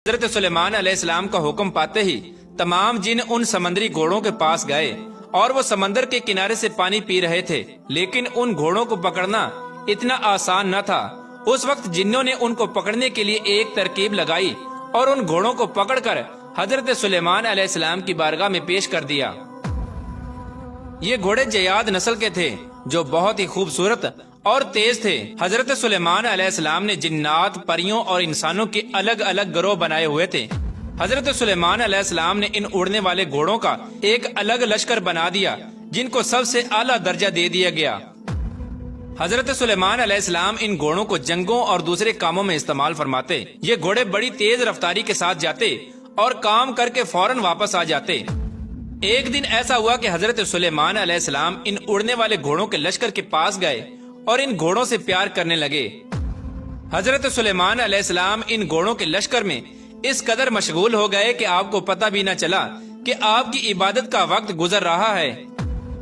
حضرت سلیمان علیہ السلام کا حکم پاتے ہی تمام جن ان سمندری گھوڑوں کے پاس گئے اور وہ سمندر کے کنارے سے پانی پی رہے تھے، لیکن ان گھوڑوں کو پکڑنا اتنا آسان نہ تھا۔ اس وقت جنوں نے ان کو پکڑنے کے لیے ایک ترکیب لگائی اور ان گھوڑوں کو پکڑ کر حضرت سلیمان علیہ السلام کی بارگاہ میں پیش کر دیا۔ یہ گھوڑے جیاد نسل کے تھے جو بہت ہی خوبصورت اور تیز تھے۔ حضرت سلیمان علیہ السلام نے جنات، پریوں اور انسانوں کے الگ الگ گروہ بنائے ہوئے تھے۔ حضرت سلیمان علیہ السلام نے ان اڑنے والے گھوڑوں کا ایک الگ لشکر بنا دیا جن کو سب سے اعلیٰ درجہ دے دیا گیا۔ حضرت سلیمان علیہ السلام ان گھوڑوں کو جنگوں اور دوسرے کاموں میں استعمال فرماتے۔ یہ گھوڑے بڑی تیز رفتاری کے ساتھ جاتے اور کام کر کے فوراً واپس آ جاتے۔ ایک دن ایسا ہوا کہ حضرت سلیمان علیہ السلام ان اڑنے والے گھوڑوں کے لشکر کے پاس گئے اور ان گھوڑوں سے پیار کرنے لگے۔ حضرت سلیمان علیہ السلام ان گھوڑوں کے لشکر میں اس قدر مشغول ہو گئے کہ آپ کو پتہ بھی نہ چلا کہ آپ کی عبادت کا وقت گزر رہا ہے۔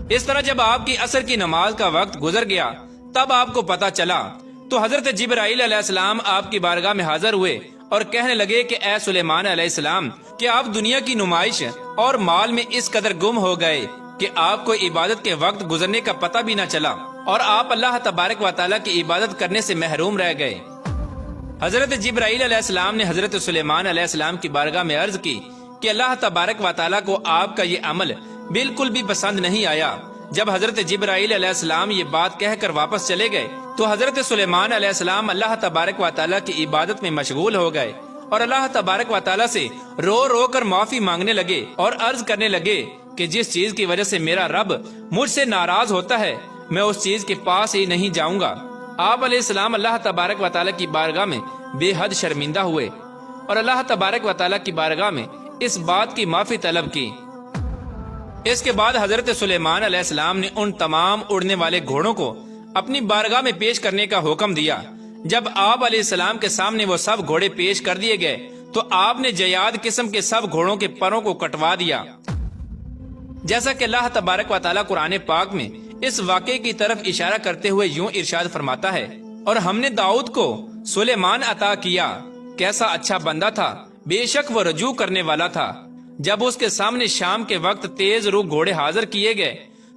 اس طرح جب آپ کی عصر کی نماز کا وقت گزر گیا تب آپ کو پتہ چلا تو حضرت جبرائیل علیہ السلام آپ کی بارگاہ میں حاضر ہوئے اور کہنے لگے کہ اے سلیمان علیہ السلام، کہ آپ دنیا کی نمائش اور مال میں اس قدر گم ہو گئے کہ آپ کو عبادت کے وقت گزرنے کا پتہ بھی نہ چلا اور آپ اللہ تبارک و تعالیٰ کی عبادت کرنے سے محروم رہ گئے۔ حضرت جبرائیل علیہ السلام نے حضرت سلیمان علیہ السلام کی بارگاہ میں عرض کی کہ اللہ تبارک و تعالیٰ کو آپ کا یہ عمل بالکل بھی پسند نہیں آیا۔ جب حضرت جبرائیل علیہ السلام یہ بات کہہ کر واپس چلے گئے تو حضرت سلیمان علیہ السلام اللہ تبارک و تعالیٰ کی عبادت میں مشغول ہو گئے اور اللہ تبارک و تعالیٰ سے رو رو کر معافی مانگنے لگے اور عرض کرنے لگے کہ جس چیز کی وجہ سے میرا رب مجھ سے ناراض ہوتا ہے میں اس چیز کے پاس ہی نہیں جاؤں گا۔ آپ علیہ السلام اللہ تبارک و تعالیٰ کی بارگاہ میں بے حد شرمندہ ہوئے اور اللہ تبارک و تعالیٰ کی بارگاہ میں اس بات کی معافی طلب کی۔ اس کے بعد حضرت سلیمان علیہ السلام نے ان تمام اڑنے والے گھوڑوں کو اپنی بارگاہ میں پیش کرنے کا حکم دیا۔ جب آپ علیہ السلام کے سامنے وہ سب گھوڑے پیش کر دیے گئے تو آپ نے جیاد قسم کے سب گھوڑوں کے پروں کو کٹوا دیا، جیسا کہ اللہ تبارک و تعالیٰ قرآن پاک میں اس واقعے کی طرف اشارہ کرتے ہوئے یوں ارشاد فرماتا ہے، اور ہم نے داؤد کو سلیمان عطا کیا، کیسا اچھا بندہ تھا، بے شک وہ رجوع کرنے والا تھا۔ جب اس کے سامنے شام کے وقت تیز رو گھوڑے حاضر کیے گئے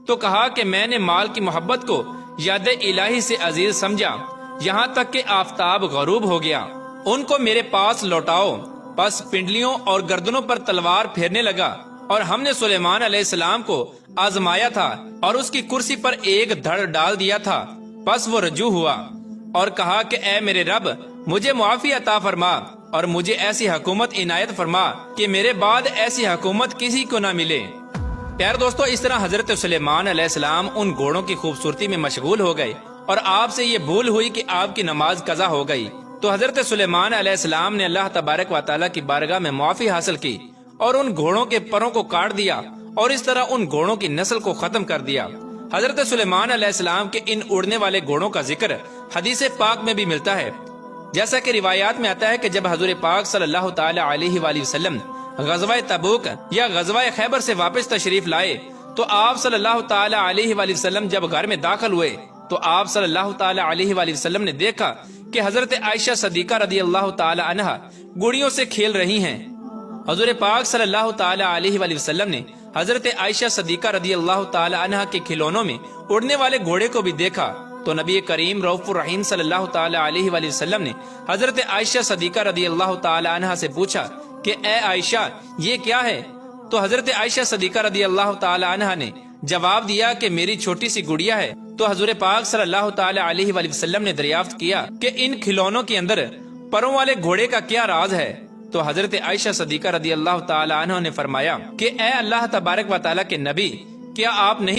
تو کہا کہ میں نے مال کی محبت کو یاد الہی سے عزیز سمجھا، یہاں تک کہ آفتاب غروب ہو گیا، ان کو میرے پاس لوٹاؤ۔ پس پنڈلیوں اور گردنوں پر تلوار پھیرنے لگا اور ہم نے سلیمان علیہ السلام کو آزمایا تھا اور اس کی کرسی پر ایک دھڑ ڈال دیا تھا۔ پس وہ رجوع ہوا اور کہا کہ اے میرے رب، مجھے معافی عطا فرما اور مجھے ایسی حکومت عنایت فرما کہ میرے بعد ایسی حکومت کسی کو نہ ملے۔ پیارے دوستو، اس طرح حضرت سلیمان علیہ السلام ان گھوڑوں کی خوبصورتی میں مشغول ہو گئے اور آپ سے یہ بھول ہوئی کہ آپ کی نماز قضا ہو گئی تو حضرت سلیمان علیہ السلام نے اللہ تبارک و تعالیٰ کی بارگاہ میں معافی حاصل کی اور ان گھوڑوں کے پروں کو کاٹ دیا اور اس طرح ان گھوڑوں کی نسل کو ختم کر دیا۔ حضرت سلیمان علیہ السلام کے ان اڑنے والے گھوڑوں کا ذکر حدیث پاک میں بھی ملتا ہے، جیسا کہ روایات میں آتا ہے کہ جب حضور پاک صلی اللہ تعالی علیہ وآلہ وسلم غزوہ تبوک یا غزوہ خیبر سے واپس تشریف لائے تو آپ صلی اللہ تعالی علیہ وآلہ وسلم جب گھر میں داخل ہوئے تو آپ صلی اللہ تعالی علیہ وآلہ وسلم نے دیکھا کہ حضرت عائشہ صدیقہ رضی اللہ تعالی عنہا گڑیوں سے کھیل رہی ہیں۔ حضور پاک صلی اللہ تعالی علیہ وآلہ وسلم نے حضرت عائشہ صدیقہ رضی اللہ تعالی عنہا کے کھلونوں میں اڑنے والے گھوڑے کو بھی دیکھا تو نبی کریم رؤوف الرحیم صلی اللہ تعالی علیہ وآلہ وسلم نے حضرت عائشہ صدیقہ رضی اللہ تعالی عنہا سے پوچھا کہ اے عائشہ، یہ کیا ہے؟ تو حضرت عائشہ صدیقہ رضی اللہ تعالی عنہا نے جواب دیا کہ میری چھوٹی سی گڑیا ہے۔ تو حضور پاک صلی اللہ تعالی علیہ وآلہ وسلم نے دریافت کیا کہ ان کھلونوں کے اندر پروں والے گھوڑے کا کیا راز ہے؟ تو حضرت عائشہ صدیقہ رضی اللہ تعالی عنہ نے فرمایا کہ اے اللہ تبارک و تعالیٰ کے نبی، کیا آپ نہیں